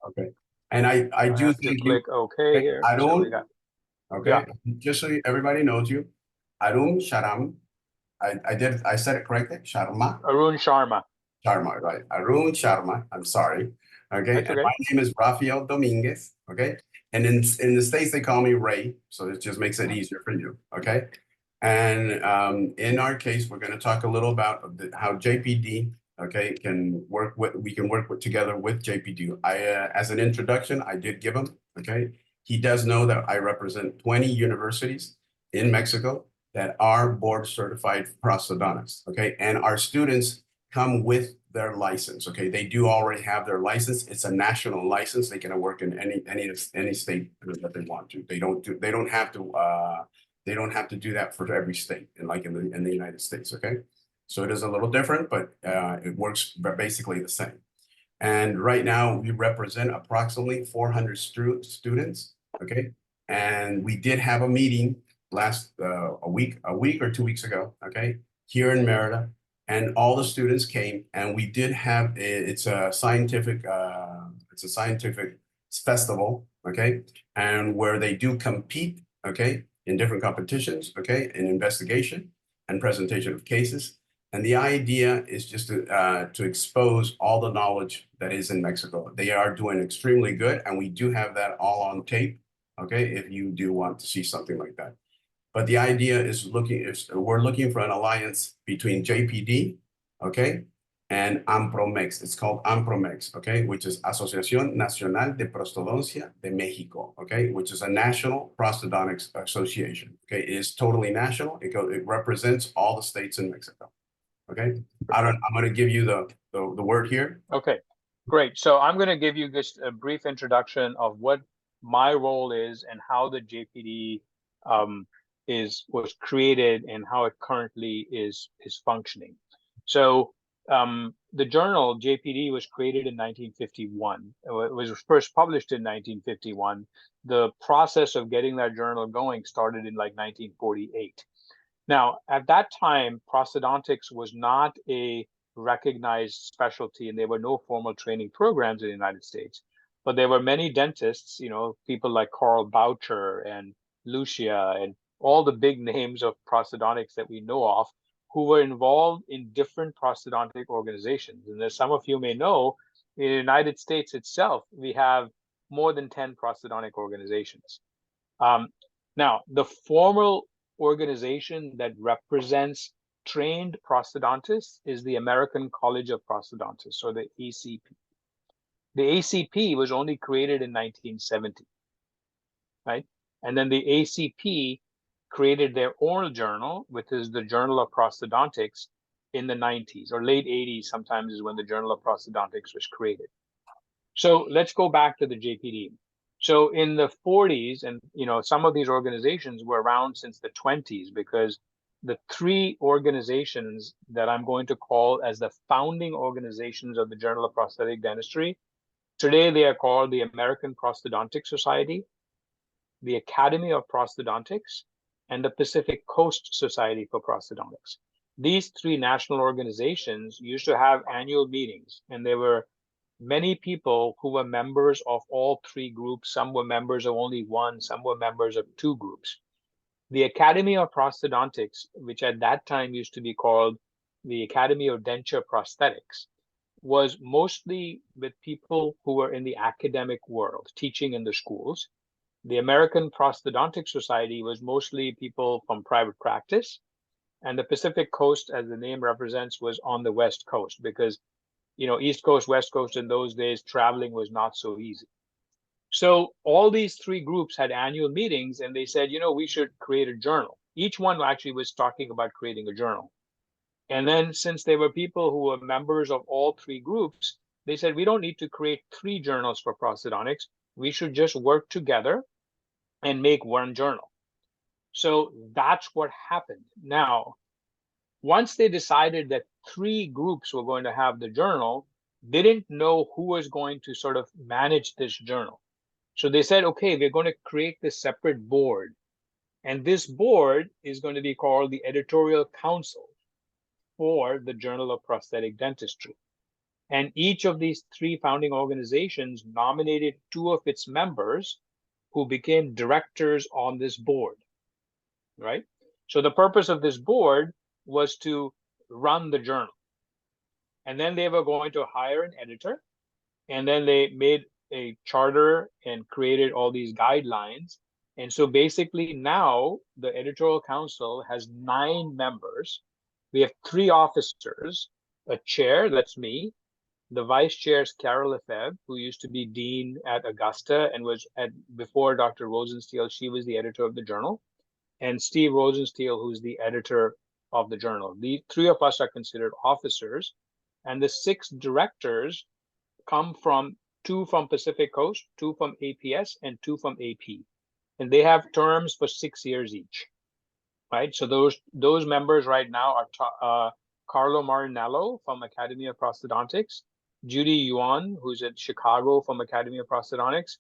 Okay. And I I do have to thank you. click OK here. So we Arum, got, okay, just so everybody knows you, Arum Sharam. I said it correctly, Sharma. Arun Sharma. Sharma, right? Arun Sharma. I'm sorry. Okay, That's and okay. my name is Rafael Dominguez. Okay, and in the States they call me Ray, so it just makes it easier for you. Okay, and in our case, we're going to talk a little about how J.P.D. Okay can work with. We can work together with J.P.D. As an introduction, I did give him. Okay, he does know that I represent 20 universities in Mexico that are board certified prosthodontists. Okay, and our students come with their license. Okay, they do already have their license. It's a national license. They can work in any state that they want to. They don't have to. They don't have to do that for every state, like in the United States. Okay, so it is a little different, but it works basically the same. And right now we represent approximately 400 students. Okay, and we did have a meeting last a week or 2 weeks ago. Okay, here in Merida, and all the students came, and we did have it's a scientific festival. Okay, and where they do compete. Okay, in different competitions. Okay, in investigation and presentation of cases. And the idea is just to expose all the knowledge that is in Mexico. They are doing extremely good, and we do have that all on tape. Okay, if you do want to see something like that. But the idea is we're looking for an alliance between J.P.D. Okay, and ANProMex. It's called ANProMex. Okay, which is Asociación Nacional de Prostodoncia de México. Okay, which is a national prosthodontics association. Okay, it is totally national. It represents all the states in Mexico. Okay, I'm going to give you the word here. Okay, great. So I'm going to give you just a brief introduction of what my role is and how the J.P.D. Was created and how it currently is functioning. So the journal J.P.D. was created in 1951. It was first published in 1951. The process of getting that journal going started in like 1948. Now, at that time, prosthodontics was not a recognized specialty, and there were no formal training programs in the United States. But there were many dentists, people like Carl Boucher and Lucia and all the big names of prosthodontics that we know of, who were involved in different prosthodontic organizations. And as some of you may know, in the United States itself, we have more than 10 prosthodontic organizations. Now, the formal organization that represents trained prosthodontists is the American College of Prosthodontists, or the ACP. The ACP was only created in 1970, right? And then the ACP created their own journal, which is the Journal of Prosthodontics, in the 90s or late 80s. Sometimes is when the Journal of Prosthodontics was created. So let's go back to the J.P.D. So in the 40s, and some of these organizations were around since the 20s, because the three organizations that I'm going to call as the founding organizations of the Journal of Prosthetic Dentistry, today they are called the American Prosthodontic Society, the Academy of Prosthodontics, and the Pacific Coast Society for Prosthodontics. These three national organizations used to have annual meetings, and there were many people who were members of all three groups. Some were members of only one, some were members of two groups. The Academy of Prosthodontics, which at that time used to be called the Academy of Denture Prosthetics, was mostly with people who were in the academic world, teaching in the schools. The American Prosthodontic Society was mostly people from private practice. And the Pacific Coast, as the name represents, was on the West Coast, because East Coast, West Coast, in those days, traveling was not so easy. So all these three groups had annual meetings, and they said, we should create a journal. Each one actually was talking about creating a journal. And then since there were people who were members of all three groups, they said, we don't need to create three journals for prosthodontics. We should just work together and make one journal. So that's what happened. Now, once they decided that three groups were going to have the journal, they didn't know who was going to sort of manage this journal. So they said, okay, we're going to create this separate board. And this board is going to be called the Editorial Council for the Journal of Prosthetic Dentistry. And each of these three founding organizations nominated two of its members who became directors on this board, right? So the purpose of this board was to run the journal. And then they were going to hire an editor, and then they made a charter and created all these guidelines. And so basically now the editorial council has 9 members. We have 3 officers, a chair, that's me. The vice chair is Carol Lefebvre, who used to be dean at Augusta and was before Dr. Rosenstiel, she was the editor of the journal. And Steve Rosenstiel, who's the editor of the journal. The 3 of us are considered officers. And the 6 directors come from 2 from Pacific Coast, 2 from APS, and 2 from AP. And they have terms for 6 years each, right? So those members right now are Carlo Marinello from Academy of Prosthodontics, Judy Yuan, who's at Chicago from Academy of Prosthodontics,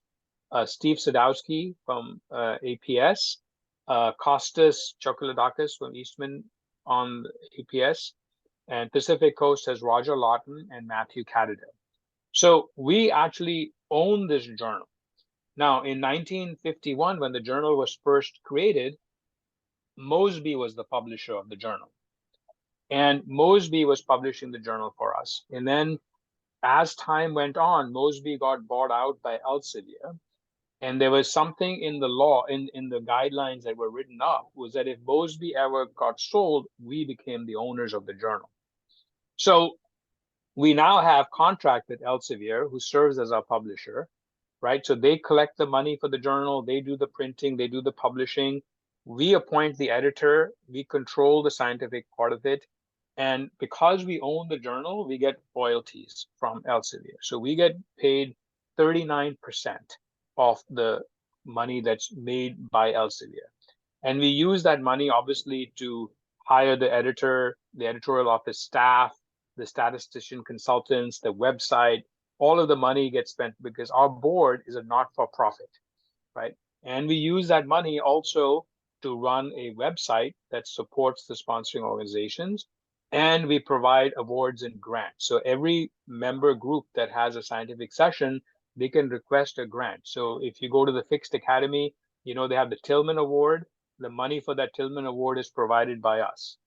Steve Sadowski from APS, Kostas Chokoladakis from Eastman on APS, and Pacific Coast has Roger Lawton and Matthew Cadadell. So we actually own this journal. Now, in 1951, when the journal was first created, Mosby was the publisher of the journal. And Mosby was publishing the journal for us. And then as time went on, Mosby got bought out by Elsevier. And there was something in the law, in the guidelines that were written up, was that if Mosby ever got sold, we became the owners of the journal. So we now have contract with Elsevier, who serves as our publisher, right? So they collect the money for the journal, they do the printing, they do the publishing. We appoint the editor, we control the scientific part of it. And because we own the journal, we get royalties from Elsevier. So we get paid 39% of the money that's made by Elsevier. And we use that money, obviously, to hire the editor, the editorial office staff, the statistician consultants, the website. All of the money gets spent because our board is a not-for-profit, right? And we use that money also to run a website that supports the sponsoring organizations, and we provide awards and grants. So every member group that has a scientific session, they can request a grant. So if you go to the Fixed Academy, you know, they have the Tillman Award. The money for that Tillman Award is provided by us.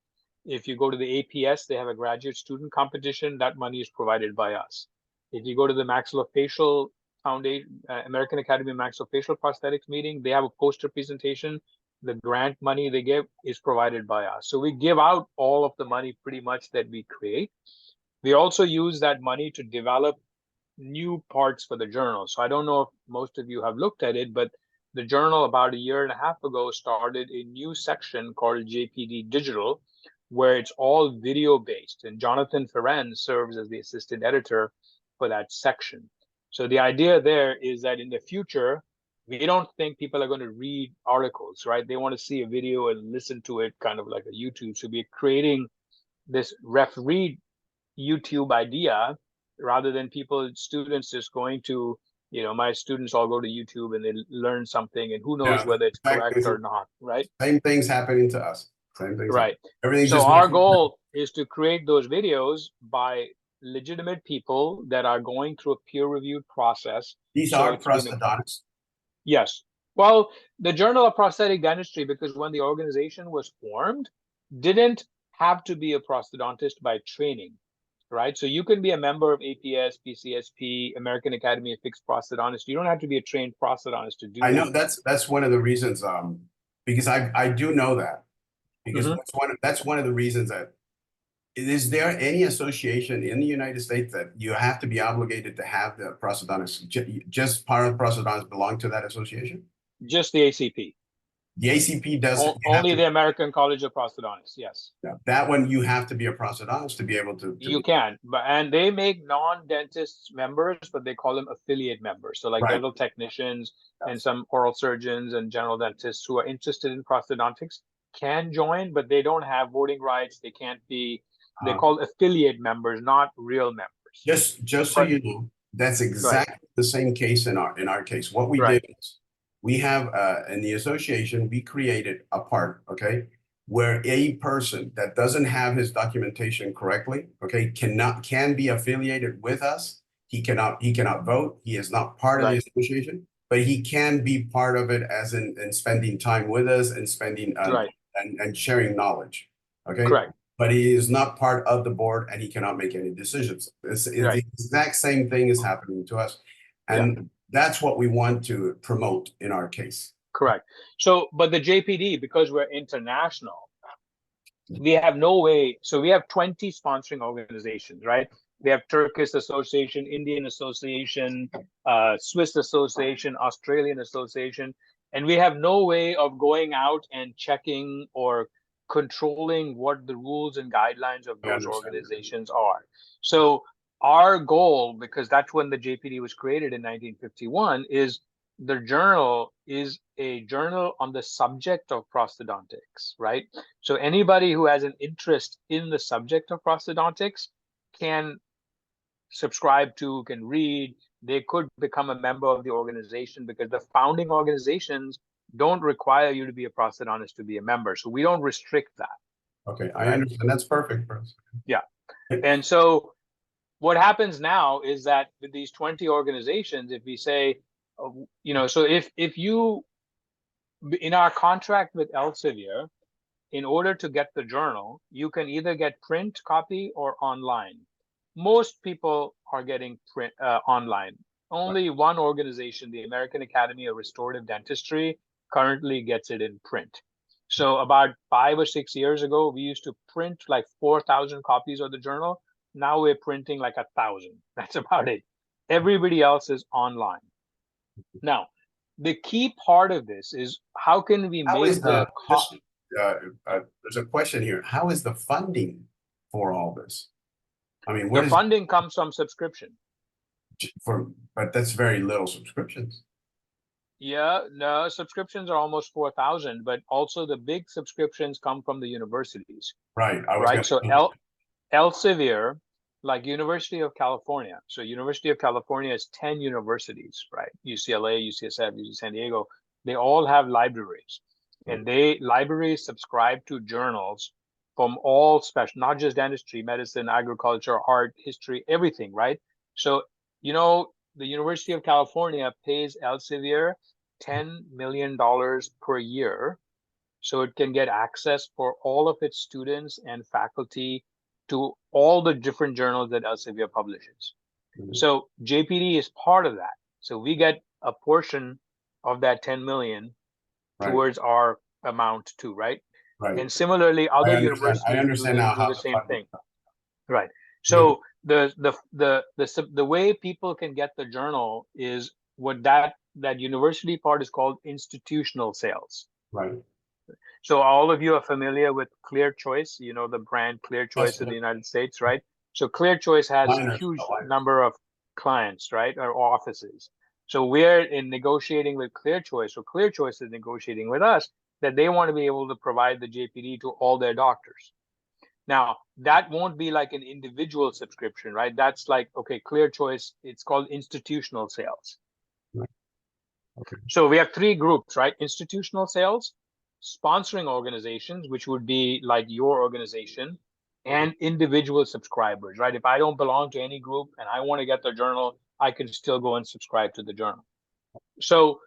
If you go to the APS, they have a graduate student competition. That money is provided by us. If you go to the Maxillofacial Foundation, American Academy of Maxillofacial Prosthetics meeting, they have a poster presentation. The grant money they give is provided by us. So we give out all of the money pretty much that we create. We also use that money to develop new parts for the journal. So I don't know if most of you have looked at it, but the journal about a year and a half ago started a new section called J.P.D Digital, where it's all video based. And Jonathan Ferren serves as the assistant editor for that section. So the idea there is that in the future, we don't think people are going to read articles, right? They want to see a video and listen to it kind of like a YouTube. So we're creating this read YouTube idea rather than students just going to, you know, my students all go to YouTube and they learn something and who knows whether it's correct or not, right? Same things happening to us. Same things. Right. Everything's so just our goal is to create those videos by legitimate people that are going through a peer-reviewed process. These are prosthodontists. Yes. Well, the Journal of Prosthetic Dentistry, because when the organization was formed, didn't have to be a prosthodontist by training, right? So you can be a member of APS, PCSP, American Academy of Fixed Prosthodontists. You don't have to be a trained prosthodontist to do that. I know that's one of the reasons, because I do know that. Because that's one of the reasons that, is there any association in the United States that you have to be obligated to have the prosthodontists, just part of prosthodontists belong to that association? Just the ACP. The ACP doesn't. Only the American College of Prosthodontists, yes. Yeah, that one you have to be a prosthodontist to be able to you can, and they make non-dentists members, but they call them affiliate members. So like dental technicians and some oral surgeons and general dentists who are interested in prosthodontics can join, but they don't have voting rights. They can't be, they're called affiliate members, not real members. Just so you know, that's exactly the same case in our case. What we did is we have in the association, we created a part, okay? where a person that doesn't have his documentation correctly, okay, can be affiliated with us. He cannot vote. He is not part of the Right. association, but he can be part of it as in spending time with us and spending Right. and sharing knowledge. Okay. Correct. But he is not part of the board and he cannot make any decisions. It's Right. the exact same thing is happening to us. Yeah. And that's what we want to promote in our case. Correct. So, but the JPD, because we're international, we have no way. So we have 20 sponsoring organizations, right? We have Turkish Association, Indian Association, Swiss Association, Australian Association, and we have no way of going out and checking or controlling what the rules and guidelines of I those understand. organizations are. So our goal, because that's when the JPD was created in 1951, is the journal is a journal on the subject of prosthodontics, right? So anybody who has an interest in the subject of prosthodontics can subscribe to, can read. They could become a member of the organization because the founding organizations don't require you to be a prosthodontist to be a member. So we don't restrict that. Okay, I Right. understand. That's perfect for us. Yeah. And so what happens now is that with these 20 organizations, if we say, so if you, in our contract with Elsevier, in order to get the journal, you can either get print copy or online. Most people are getting print online. Only one organization, the American Academy of Restorative Dentistry, currently gets it in print. So about 5 or 6 years ago, we used to print like 4,000 copies of the journal. Now we're printing like 1,000. That's about it. Everybody else is online. Now, the key part of this is how can we How is make the just there's a question here. How is the funding for all this? I mean, what the is funding comes from subscription. but that's very little subscriptions. Yeah, no, subscriptions are almost 4,000, but also the big subscriptions come from the universities, Right. I was right? So gonna Elsevier, like University of California. So University of California is 10 universities, right? UCLA, UCSF, UC San Diego. They all have libraries, and libraries subscribe to journals from all special, not just dentistry, medicine, agriculture, art, history, everything, right? So, the University of California pays Elsevier $10 million per year so it can get access for all of its students and faculty to all the different journals that Elsevier publishes. So JPD is part of that. So we get a portion of that 10 million towards our amount too, right? Right. And similarly, other I universities understand now do how the the same funding. thing, right? So the way people can get the journal is what that university part is called institutional sales. Right. So all of you are familiar with Clear Choice, the brand Clear Choice Yes, in the United States, right? So Clear Choice has liners, huge liners. number of clients, right, or offices. So we're in negotiating with Clear Choice, or Clear Choice is negotiating with us that they want to be able to provide the JPD to all their doctors. Now, that won't be like an individual subscription, right? That's like, okay, Clear Choice, it's called institutional sales. Right. Okay. So we have three groups, right? Institutional sales, sponsoring organizations, which would be like your organization, and individual subscribers, right? If I don't belong to any group and I want to get the journal, I can still go and subscribe to the journal. So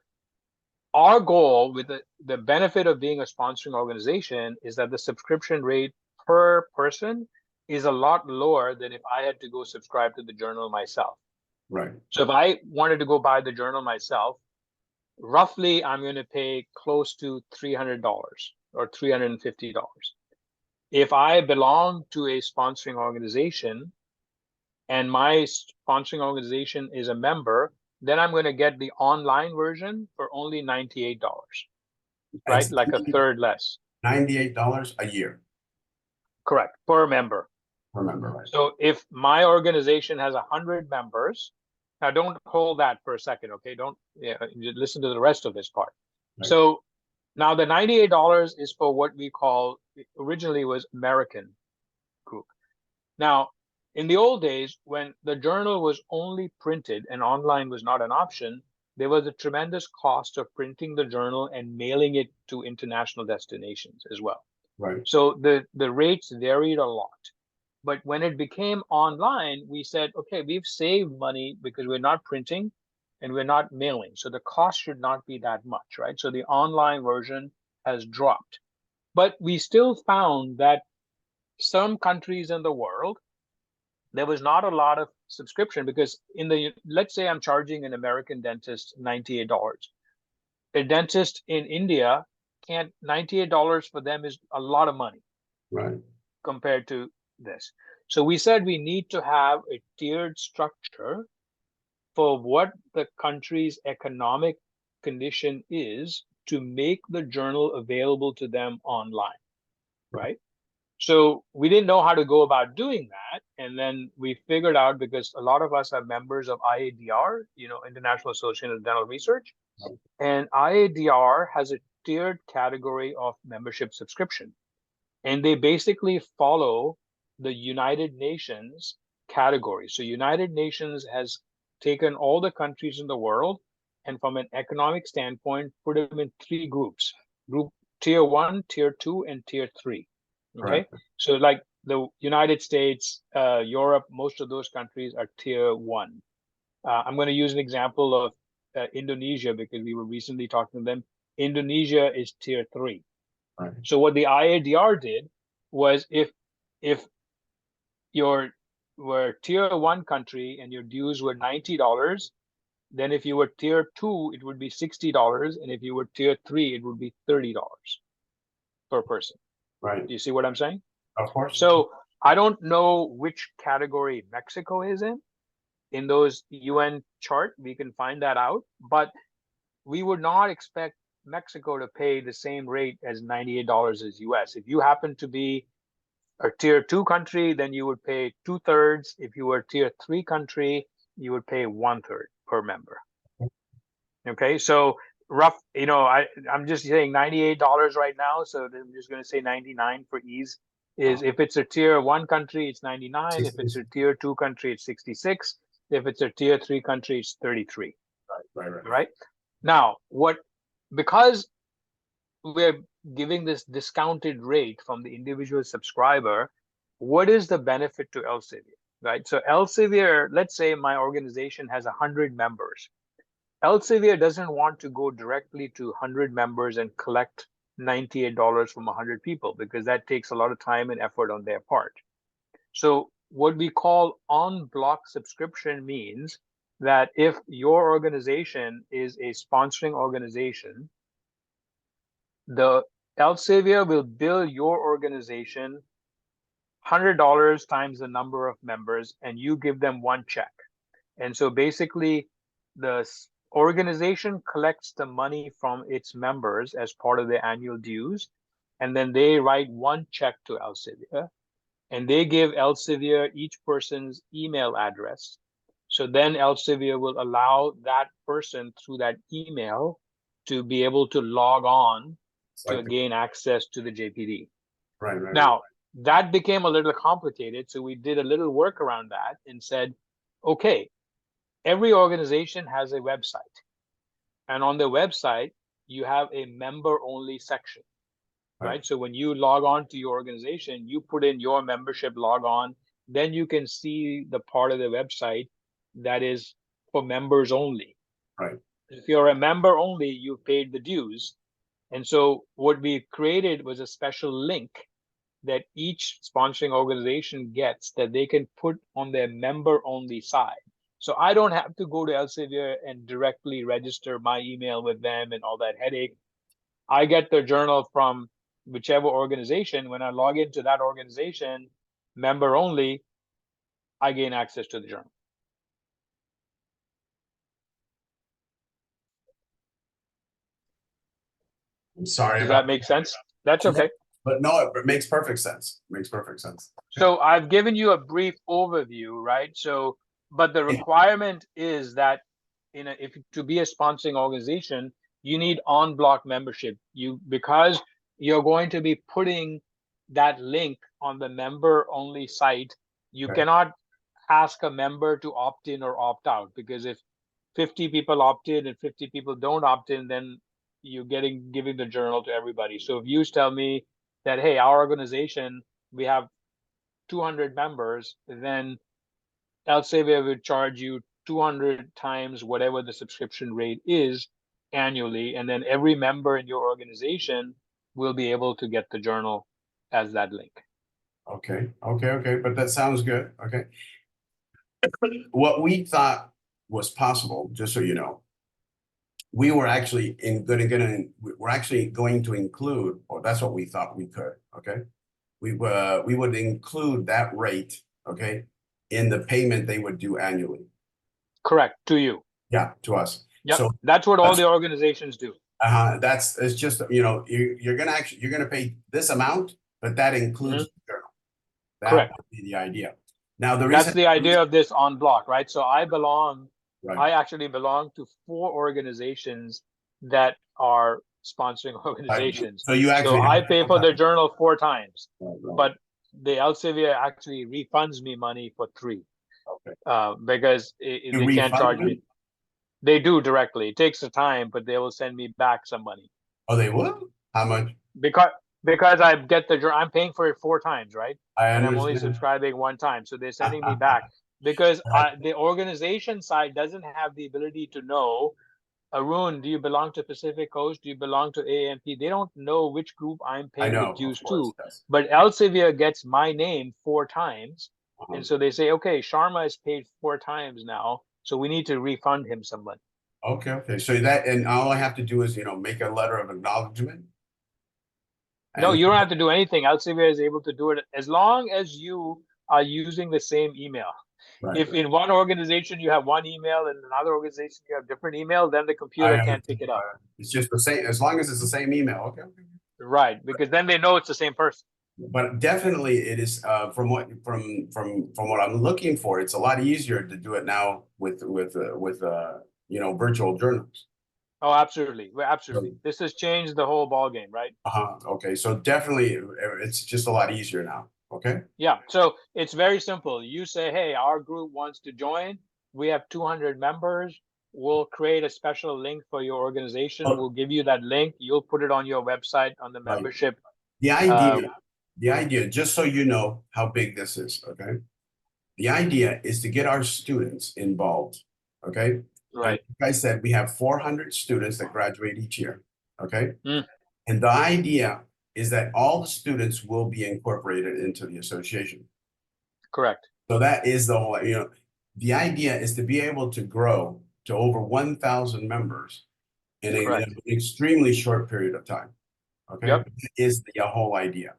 our goal with the benefit of being a sponsoring organization is that the subscription rate per person is a lot lower than if I had to go subscribe to the journal myself. Right. So if I wanted to go buy the journal myself, roughly I'm going to pay close to $300 or $350. If I belong to a sponsoring organization and my sponsoring organization is a member, then I'm going to get the online version for only $98, right? It's Like a third less. $98 a year. Correct, per member. Remember, right? So if my organization has 100 members, now don't hold that for a second, okay? Don't listen to the rest of this part. Right. So now the $98 is for what we call, originally was American group. Now, in the old days, when the journal was only printed and online was not an option, there was a tremendous cost of printing the journal and mailing it to international destinations as well. Right. So the rates varied a lot. But when it became online, we said, okay, we've saved money because we're not printing and we're not mailing. So the cost should not be that much, right? So the online version has dropped. But we still found that some countries in the world, there was not a lot of subscription because let's say I'm charging an American dentist $98. A dentist in India can't, $98 for them is a lot of money. Right. Compared to this. So we said we need to have a tiered structure for what the country's economic condition is to make the journal available to them online, right? So we didn't know how to go about doing that. And then we figured out, because a lot of us are members of IADR, International Association of Dental Research, and IADR has a tiered category of membership subscription. And they basically follow the United Nations category. So United Nations has taken all the countries in the world and from an economic standpoint, put them in three groups: group tier 1, tier 2, and tier 3. Okay. Right. So like the United States, Europe, most of those countries are tier 1. I'm going to use an example of Indonesia because we were recently talking to them. Indonesia is tier 3. Right. So what the IADR did was, if you were tier 1 country and your dues were $90, then if you were tier 2, it would be $60, and if you were tier 3, it would be $30 per person. Right. Do you see what I'm saying? Of course. So I don't know which category Mexico is in those UN chart. We can find that out, but we would not expect Mexico to pay the same rate as $98 as US. If you happen to be a tier 2 country, then you would pay 2/3. If you were tier 3 country, you would pay 1/3 per member. Okay, so rough, I'm just saying $98 right now, so I'm just going to say 99 for ease. Is if it's a tier 1 country, it's 99. If it's a tier 2 country, it's 66. If it's a tier 3 country, it's 33. Right. Now, because we're giving this discounted rate from the individual subscriber, what is the benefit to Elsevier, right? So Elsevier, let's say my organization has 100 members. Elsevier doesn't want to go directly to 100 members and collect $98 from 100 people, because that takes a lot of time and effort on their part. So what we call on-block subscription means that if your organization is a sponsoring organization, the Elsevier will bill your organization $100 times the number of members, and you give them one check. And so basically, the organization collects the money from its members as part of their annual dues, and then they write one check to Elsevier, and they give Elsevier each person's email address. So then Elsevier will allow that person through that email to be able to log on to gain access to the J.P.D. Right. Now, that became a little complicated, so we did a little work around that and said, okay, every organization has a website. And on the website, you have a member-only section, right? So when you log on to your organization, you put in your membership log on, then you can see the part of the website that is for members only. Right. If you're a member only, you've paid the dues. And so what we created was a special link that each sponsoring organization gets that they can put on their member-only side. So I don't have to go to Elsevier and directly register my email with them and all that headache. I get the journal from whichever organization. When I log into that organization, member only, I gain access to the journal. I'm sorry. Does that make sense? That's okay. But no, it makes perfect sense. It makes perfect sense. So I've given you a brief overview, right? So, but the requirement is that if to be a sponsoring organization, you need on-block membership. Because you're going to be putting that link on the member-only site, you cannot ask a member to opt in or opt out, because if 50 people opt in and 50 people don't opt in, then you're giving the journal to everybody. So if you tell me that, hey, our organization, we have 200 members, then Elsevier would charge you 200 times whatever the subscription rate is annually, and then every member in your organization will be able to get the journal as that link. Okay, but that sounds good. Okay. What we thought was possible, just so you know, we were actually we're actually going to include, or that's what we thought we could, okay? We would include that rate, okay, in the payment they would do annually. Correct, to you. Yeah, to us. Yep, So that's what all the organizations do. it's just, you know, you're gonna pay this amount, but that includes the journal. That Correct. would be the idea. Now That's the idea of this on block, right? So I actually belong to 4 organizations that are sponsoring organizations. So you actually I pay for the journal 4 times, right. but the Elsevier actually refunds me money for 3. Okay. Because they can't charge me. They do directly. It takes the time, but they will send me back some money. Oh, they will? How much? Because I get I'm paying for it 4 times, right? And I'm only subscribing 1 time, so they're sending me back because the organization side doesn't have the ability to know, Arun, do you belong to Pacific Coast? Do you belong to ANP? They don't know which group I'm paying the dues to. Yes. But Elsevier gets my name 4 times, and so they say, okay, Sharma is paid 4 times now, so we need to refund him some money. Okay. So and all I have to do is, you know, make a letter of acknowledgement. No, you don't have to do anything. Elsevier is able to do it as long as you are using the same email. If in one organization you have one email and another organization you have different email, then the computer can't pick it up. It's just the same, as long as it's the same email. Okay. Right, because then they know it's the same person. But definitely it is from what I'm looking for, it's a lot easier to do it now with you know, virtual journals. Oh, absolutely. Absolutely. This has changed the whole ball game, right? Okay. So definitely it's just a lot easier now. Okay. Yeah. So it's very simple. You say, hey, our group wants to join. We have 200 members. We'll create a special link for your organization. We'll give you that link. You'll put it on your website on the membership. The idea, just so you know how big this is, okay? The idea is to get our students involved, okay? Right. And like I said, we have 400 students that graduate each year, okay? And the idea is that all the students will be incorporated into the association. Correct. So that is the whole, you know, the idea is to be able to grow to over 1,000 members in an extremely short period of time. Okay, that is the whole idea.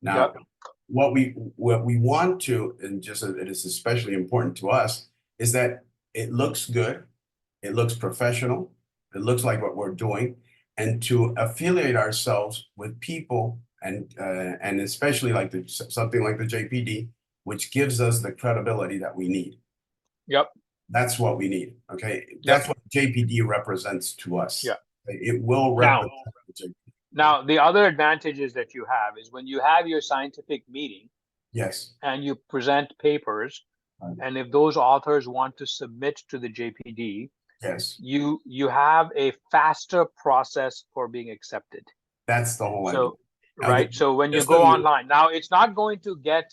Now, what we want to, and just it is especially important to us, is that it looks good, it looks professional, it looks like what we're doing, and to affiliate ourselves with people and especially like something like the J.P.D, which gives us the credibility that we need. Yep. That's what we need. Okay, that's what J.P.D represents to us. Yeah. It will represent the J.P.D. Now, the other advantages that you have is when you have your scientific meeting, and you present papers, and if those authors want to submit to the J.P.D, you have a faster process for being accepted. That's the whole idea. Right. So when you go online, now it's not going to get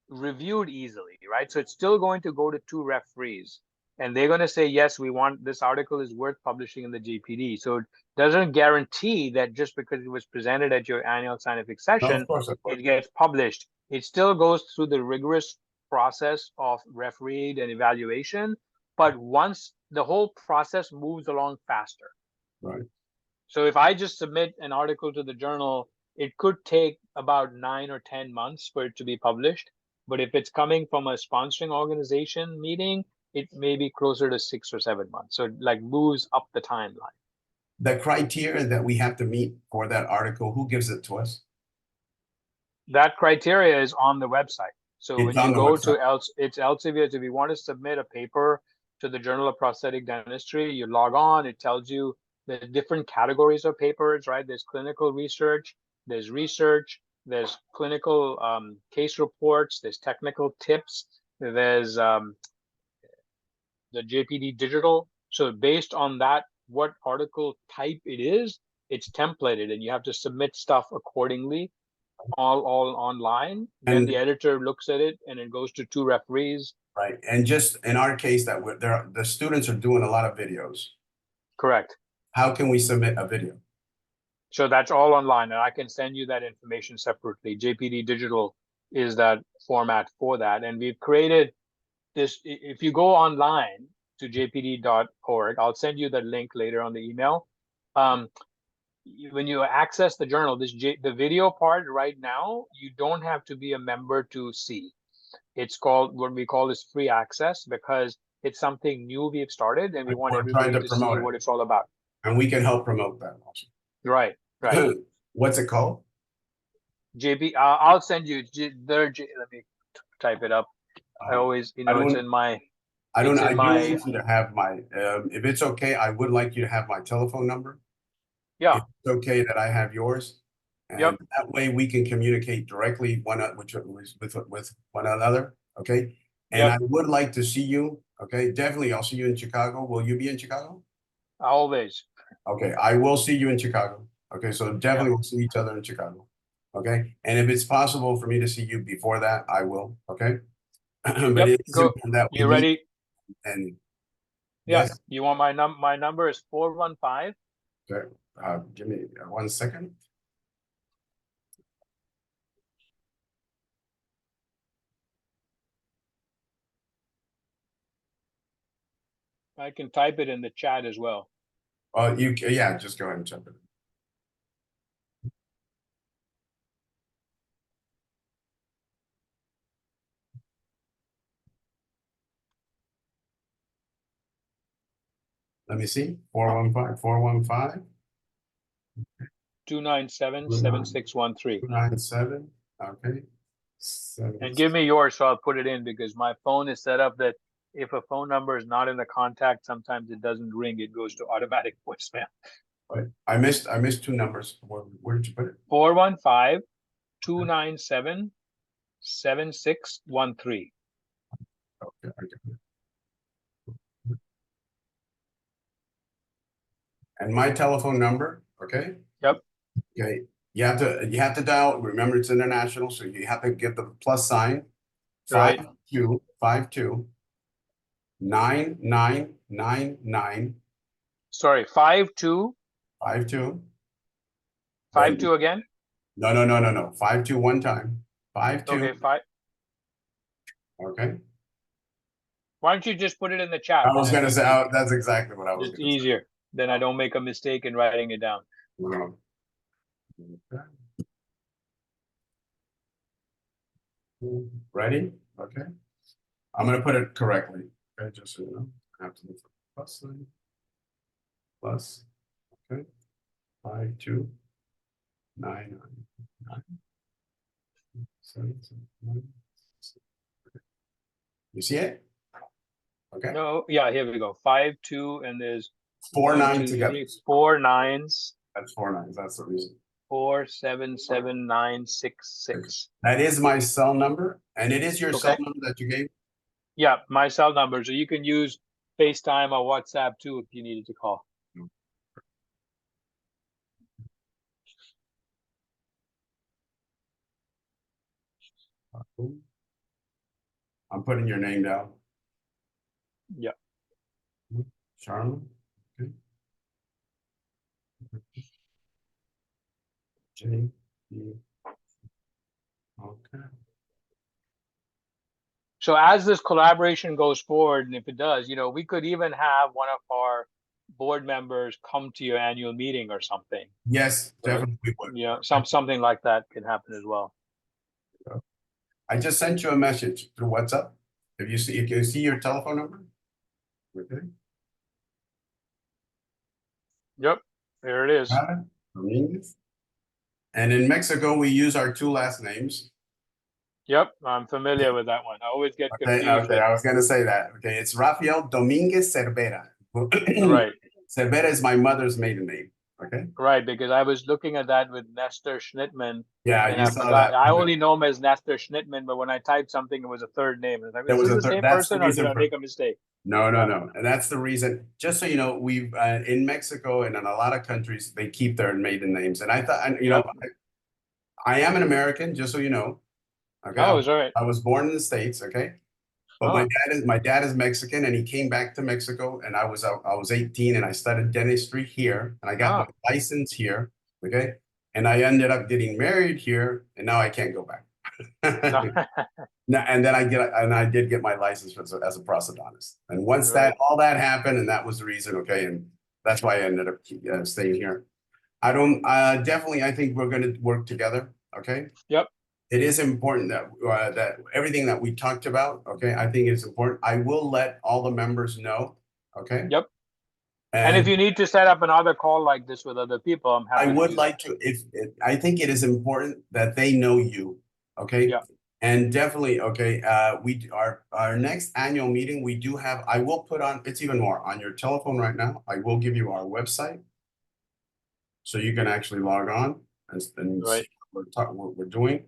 reviewed easily, right? So it's still going to go to 2 referees. And they're going to say, yes, we want this article is worth publishing in the J.P.D. So it doesn't guarantee that just because it was presented at your annual scientific session, it gets published. It still goes through the rigorous process of refereed and evaluation. But once the whole process moves along faster. Right. So if I just submit an article to the journal, it could take about 9 or 10 months for it to be published. But if it's coming from a sponsoring organization meeting, it may be closer to 6 or 7 months. So it like moves up the timeline. The criteria that we have to meet for that article, who gives it to us? That criteria is on the website. So when you go to it's Elsevier, if you want to submit a paper to the Journal of Prosthetic Dentistry, you log on, it tells you the different categories of papers, right? There's clinical research, there's clinical case reports, there's technical tips, there's the J.P.D digital. So based on that, what article type it is, it's templated and you have to submit stuff accordingly. all online. Then And- the editor looks at it and it goes to 2 referees. Right, and just in our case that the students are doing a lot of videos. Correct. How can we submit a video? So that's all online, and I can send you that information separately. JPD Digital is that format for that. And we've created this. If you go online to jpd.org, I'll send you the link later on the email. When you access the journal, the video part right now, you don't have to be a member to see. It's called, what we call is free access, because it's something new we've started and we want We're trying everybody to to see promote it. what it's all about. And we can help promote that also. Right, right. What's it called? JP, I'll send you let me type it up. I always, I it's don't- in my, I it's do in my, want you to have my, if it's okay, I would like you to have my telephone number. yeah, If it's okay that I have yours. And Yep. that way we can communicate directly with one another, okay? And Yep. I would like to see you, okay? Definitely, I'll see you in Chicago. Will you be in Chicago? always. Okay, I will see you in Chicago. Okay, so definitely we'll see each other in Chicago. Okay, and if it's possible for me to see you before that, I will, okay? But Yep, it's go. important that we You meet. ready? And Yeah, yes, you want my number is 415. okay, give me 1 second. I can type it in the chat as well. Yeah, just go ahead and jump in. Let me see, 415. 297-7613. 297, okay. And give me yours so I'll put it in, because my phone is set up that if a phone number is not in the contact, sometimes it doesn't ring, it goes to automatic voicemail. Wait, I missed 2 numbers. Where did you put it? 415-297-7613. Okay, I got it. And my telephone number, okay? Yep. Okay, you have to dial, remember it's international, so you have to give the plus sign. Right. 5252 9999 Sorry, 52 52. 52 again. No. 52 one time. 52. Okay, Okay. why don't you just put it in the chat? I was gonna say that's exactly what I was It's gonna say. easier. Then I don't make a mistake in writing it down. No. Okay. Ready? Okay. I'm gonna put it correctly. Okay, just so you know. I have to look for plus sign. Plus. Okay. 5299. 779. You see it? Okay. No, yeah, here we go. 52, and there's 4 1, 9 2, together. 3, 4 9s. That's 4 9s. That's the reason. 477-966. That is my cell number, and it is your cell Okay. number that you gave. Yeah, my cell number. So you can use FaceTime or WhatsApp too if you needed to call. I'm putting your name down. Yeah. Sharma. Okay. J.P.D. Okay. So as this collaboration goes forward, and if it does, we could even have one of our board members come to your annual meeting or something. Yes, definitely we would. Yeah, something like that can happen as well. I just sent you a message through WhatsApp. If you see your telephone number. Okay. Yep, there it is. Dominguez. And in Mexico, we use our 2 last names. Yep, I'm familiar with that one. I always get confused. Okay, I was gonna say that. Okay, it's Rafael Dominguez Cervera. Right. Cervera is my mother's maiden name. Okay. Right, because I was looking at that with Nestor Schnittman. Yeah, and you I saw forgot. that. I only know him as Nestor Schnittman, but when I typed something, it was a third name. And I was There like, was is a this the third. same That's the person, or did reason I make a mistake? No. And that's the reason. Just so you know, we've in Mexico and in a lot of countries, they keep their maiden names. And I thought, I am an American, just so you know. Okay, Oh, it's all right. I was born in the States. Okay, but Oh, my dad is Mexican, and he came back to Mexico, and I was 18, and I studied dentistry here, and I got my ah, license here. Okay, and I ended up getting married here, and now I can't go back. no. And then I did get my license as a prosthodontist. And once Right. all that happened, and that was the reason. Okay, and that's why I ended up staying here. I don't definitely. I think we're going to work together. Okay. Yep. It is important that that everything that we talked about. Okay, I think it's important. I will let all the members know. Okay. Yep. And if And you need to set up another call like this with other people, I'm I happy to would do that. like to, I think it is important that they know you. Okay. Yeah. And definitely, okay, our next annual meeting, we do have, I will put on, it's even more on your telephone right now. I will give you our website. So you can actually log on and see Right. what we're doing.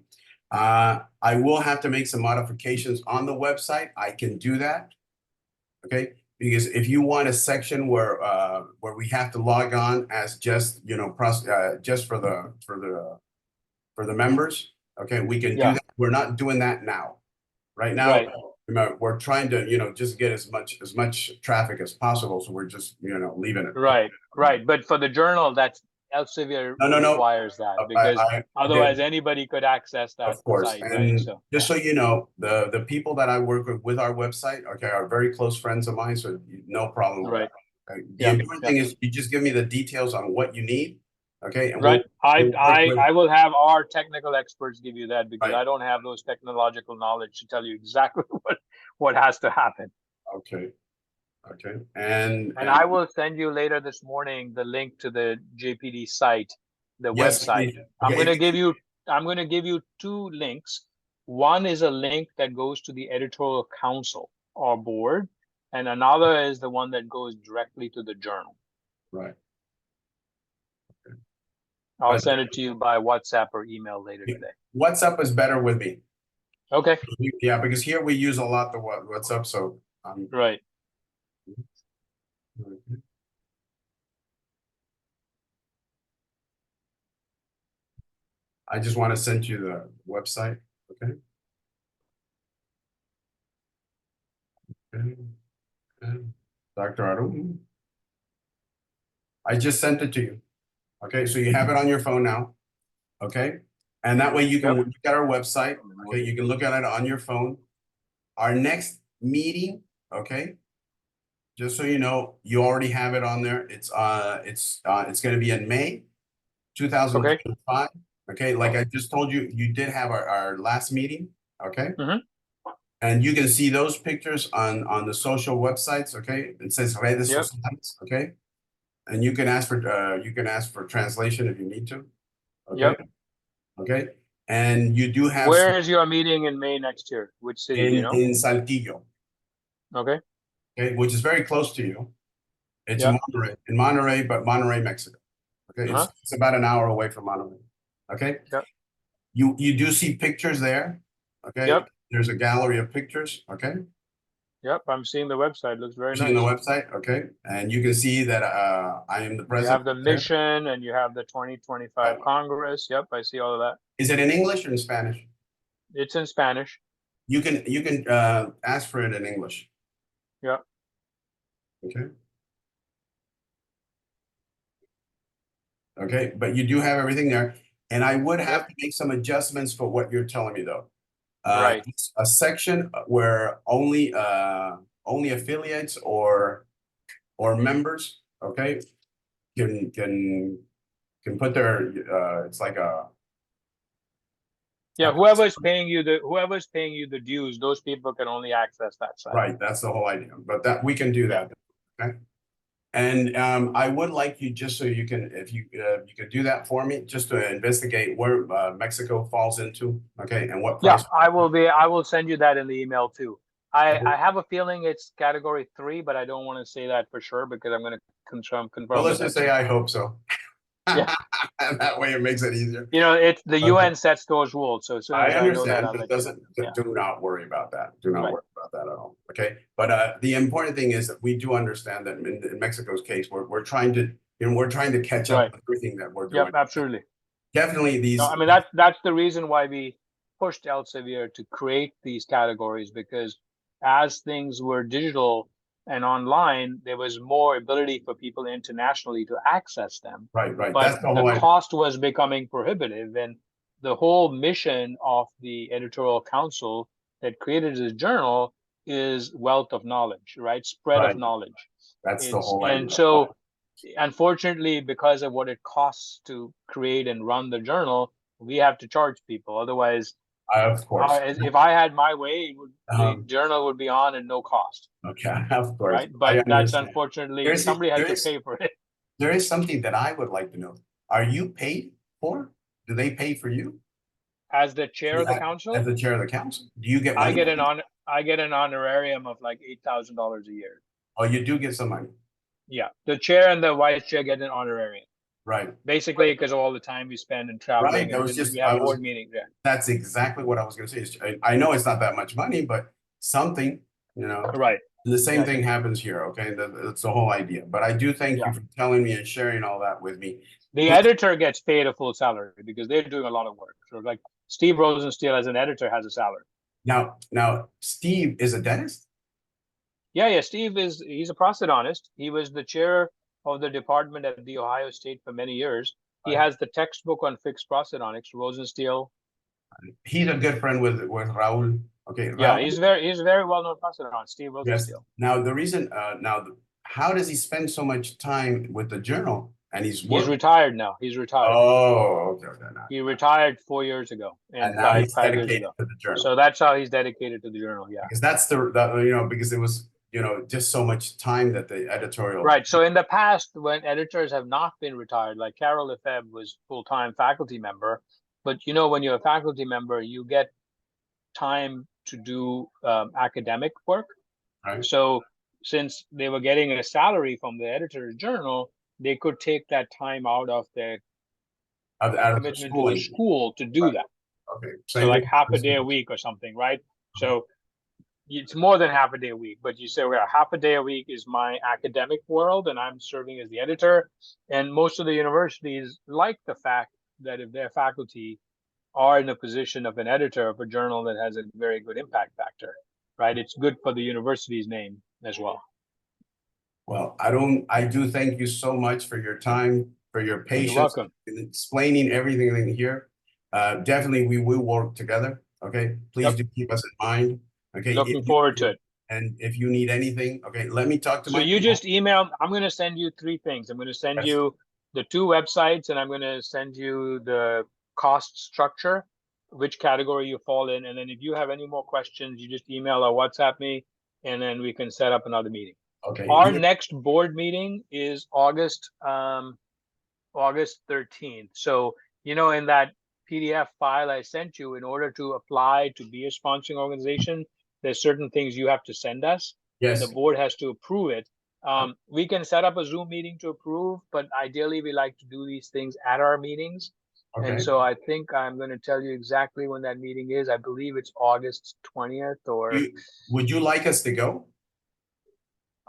I will have to make some modifications on the website. I can do that. Okay, because if you want a section where we have to log on as just, you know, just for the members, okay, we can do Yeah. that. We're not doing that now. Right now, Right. we're trying to, you know, just get as much traffic as possible. So we're just, you know, leaving it. Right. Right. But for the journal, that's Elsevier No. requires that because I otherwise did, anybody could access that of course. site, right? And So just so you know, the people that I work with our website, okay, are very close friends of mine. So no problem with that. right. Okay? The Yeah. important Yeah. thing is you just give me the details on what you need. Okay. And Right. I we'll work I with, I will have our technical experts give you that because right. I don't have those technological knowledge to tell you exactly what has to happen. Okay. Okay. And I will send you later this morning the link to the JPD site, the yes, website. please. I'm Okay. going to give you two links. One is a link that goes to the editorial council or board, and another is the one that goes directly to the journal. Right. I'll But send it to you by WhatsApp or email later today. WhatsApp is better with me. Okay. Yeah, because here we use a lot the WhatsApp. So Right. I just want to send you the website. Okay. Okay. Okay. Dr. Arum. I just sent it to you. Okay, so you have it on your phone now. Okay, and that way you can Yep. look at our website. Okay, you can look at it on your phone. Our next meeting, okay, just so you know, you already have it on there. It's going to be in May Okay. 2025. Okay, like I just told you, you did have our last meeting. Okay. Mm-hmm. And you can see those pictures on the social websites. Okay, it says redes Yep. sociales. Okay, and you can ask for translation if you need to. Okay. Yep. Okay. And you do have Where is your meeting in May next year? Which city? Do you know? in Saltillo, Okay. okay, which is very close to you. It's Yep. in Monterey, but Monterey, Mexico. Okay, Uh-huh. it's about an hour away from Monterey. Okay, Yep. you do see pictures there. Okay, Yep. there's a gallery of pictures. Okay, Yep. I'm seeing the website. Looks very seeing the nice. website. Okay, and you can see that I am the You president have the there. mission and you have the 2025 Congress. Yep. I see all of that. Is it in English or in Spanish? It's in Spanish. You can ask for it in English. Yep. Okay. Okay, but you do have everything there. And I would have Yep. to make some adjustments for what you're telling me though. Right. A section where only affiliates or members, okay, can put their it's like a Yeah. Whoever's paying you the dues, those people can only access that site. right, that's the whole idea. But that we can do that. Okay. And I would like you, just so you can, if you could do that for me, just to investigate where Mexico falls into, okay, and what Yeah, price. I will send you that in the email too. I have a feeling it's category 3, but I don't want to say that for sure because I'm going to Well, confirm let's with just say I hope so. Yeah. And that way it makes it easier. You know, it's the Okay. UN sets those rules. So as soon I as I know that, understand. I'll It let you know. doesn't, Yeah. do not worry about that. Do not Right. worry about that at all. Okay. But the important thing is that we do understand that in Mexico's case, we're trying to, we're trying to catch up Right. with everything that we're doing. Yep, absolutely. definitely these. No, I mean, that's the reason why we pushed Elsevier to create these categories, because as things were digital and online, there was more ability for people internationally to access them. Right, right. But That's the the whole idea. cost was becoming prohibitive, and the whole mission of the editorial council that created this journal is wealth of knowledge, right? Spread of Right. knowledge. That's the whole idea. And so, unfortunately, because of what it costs to create and run the journal, we have to charge people. Otherwise, Of course. if I had my way, the Um, journal would be on at no cost, okay, of course. right? I But that's understand. unfortunately, somebody has to pay for it. There is something that I would like to know. Are you paid for? Do they pay for you? As the chair of the council, As the chair of the council, do you get I money? get an honorarium of like $8,000 a year. Oh, you do get some money. Yeah, the chair and the vice chair get an honorarium, Right. basically because of all the time we spend in traveling. Right. That was And just we have board meetings. Yeah, that's exactly what I was going to say. I know it's not that much money, but something, you know. right. The same Yeah. thing happens here. Okay, that's the whole idea. But I do thank Yeah. you for telling me and sharing all that with me. The editor gets paid a full salary because they're doing a lot of work. So like Steve Rosensteel as an editor has a salary. Now, Steve is a dentist. Yeah. Steve he's a prosthodontist. He was the chair of the department at the Ohio State for many years. He has the textbook on fixed prosthodontics, Rosensteel. He's a good friend with Raul. Okay. Yeah, Raul, he's a very well known prosthodontist, Steve yes. Rosensteel. Now the reason how does he spend so much time with the journal and he's retired now. He's retired. Oh, okay. He retired 4 years ago and now died he's 5 years dedicated ago. to the journal. So that's how he's dedicated to the journal. Yeah. Because that's because it was, just so much time that the editorial. Right. So in the past, when editors have not been retired, like Carol Lefebvre was full-time faculty member, but when you're a faculty member, you get time to do academic work. Right. So since they were getting a salary from the editor's journal, they could take that time out of their commitment to the school to do that. Okay. So like half a day a week or something, right? So it's more than half a day a week, but you say, well, half a day a week is my academic world and I'm serving as the editor. And most of the universities like the fact that if their faculty are in a position of an editor of a journal that has a very good impact factor, right? It's good for the university's name as well. Well, I do thank you so much for your time, for your patience. You're welcome. In explaining everything in here. Definitely we will work together. Okay. Please do keep us in mind. Okay. Looking forward to it. And if you need anything, okay, let me talk to So you just email. I'm going to send you 3 things. I'm going to send you the 2 websites, and I'm going to send you the cost structure, which category you fall in. And then if you have any more questions, you just email or WhatsApp me, and then we can set up another meeting. Okay. Our next board meeting is August 13th. So, in that PDF file I sent you, in order to apply to be a sponsoring organization, there's certain things you have to send us. Yes. And the board has to approve it. We can set up a Zoom meeting to approve, but ideally we like to do these things at our meetings. Okay. And so I think I'm going to tell you exactly when that meeting is. I believe it's August 20th or. Would you like us to go?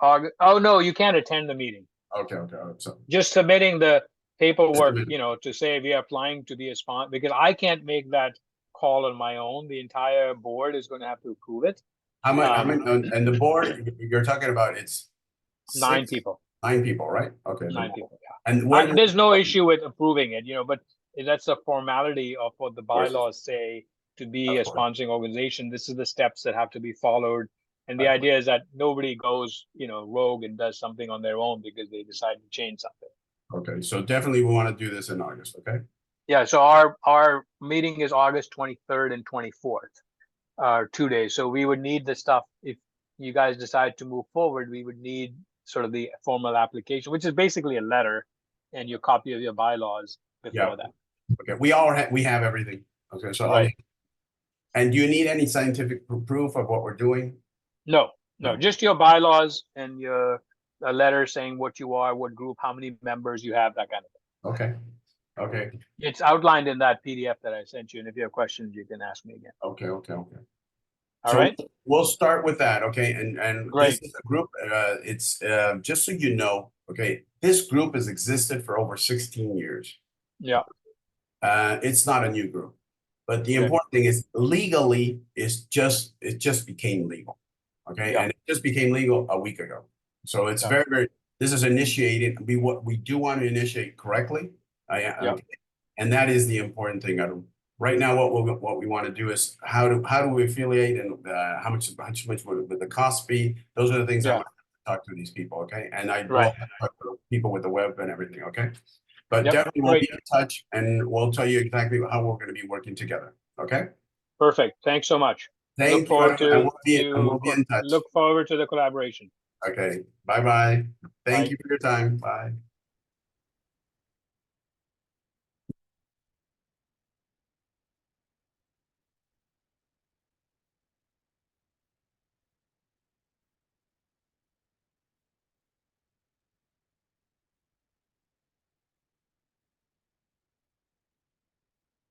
Oh, no, you can't attend the meeting. Okay. So just submitting the paperwork, to say we are applying to be a sponsor, because I can't make that call on my own. The entire board is going to have to approve it. How many, and the board you're talking about, it's 9 people. 9 people, right? Okay. 9 people. Yeah. And there's no issue with approving it, but that's a formality of what the bylaws say to be a sponsoring organization. This is the steps that have to be followed. And the idea is that nobody goes, rogue and does something on their own because they decide to change something. Okay, so definitely we want to do this in August, okay? Yeah, so our meeting is August 23rd and 24th, 2 days. So we would need the stuff. If you guys decide to move forward, we would need sort of the formal application, which is basically a letter and your copy of your bylaws before that. Okay, we have everything. Okay, so right. And do you need any scientific proof of what we're doing? No, just your bylaws and a letter saying what you are, what group, how many members you have, that kind of thing. Okay. It's outlined in that PDF that I sent you, and if you have questions, you can ask me again. Okay. All right. We'll start with that, okay? And Great. This is a group. It's just so you know, okay. This group has existed for over 16 years. Yeah. It's not a new group. But the Okay. important thing is legally it just became legal. Okay. Yeah. And it just became legal a week ago. So it's Yeah. very, this is initiated. We do want to initiate correctly. Yeah. Okay. And that is the important thing. Right now, what we want to do is how do we affiliate and how much would the cost be? Those are the things I Yeah. want to talk to these people. Okay. And I will Right. talk to people with the web and everything. Okay. But Yep. definitely we'll Great. be in touch and we'll tell you exactly how we're going to be working together. Okay. Perfect. Thanks so much. Thank Look you. forward And to we'll be in touch. look forward to the collaboration. Okay. Bye-bye. Thank Bye. you for your time. Bye.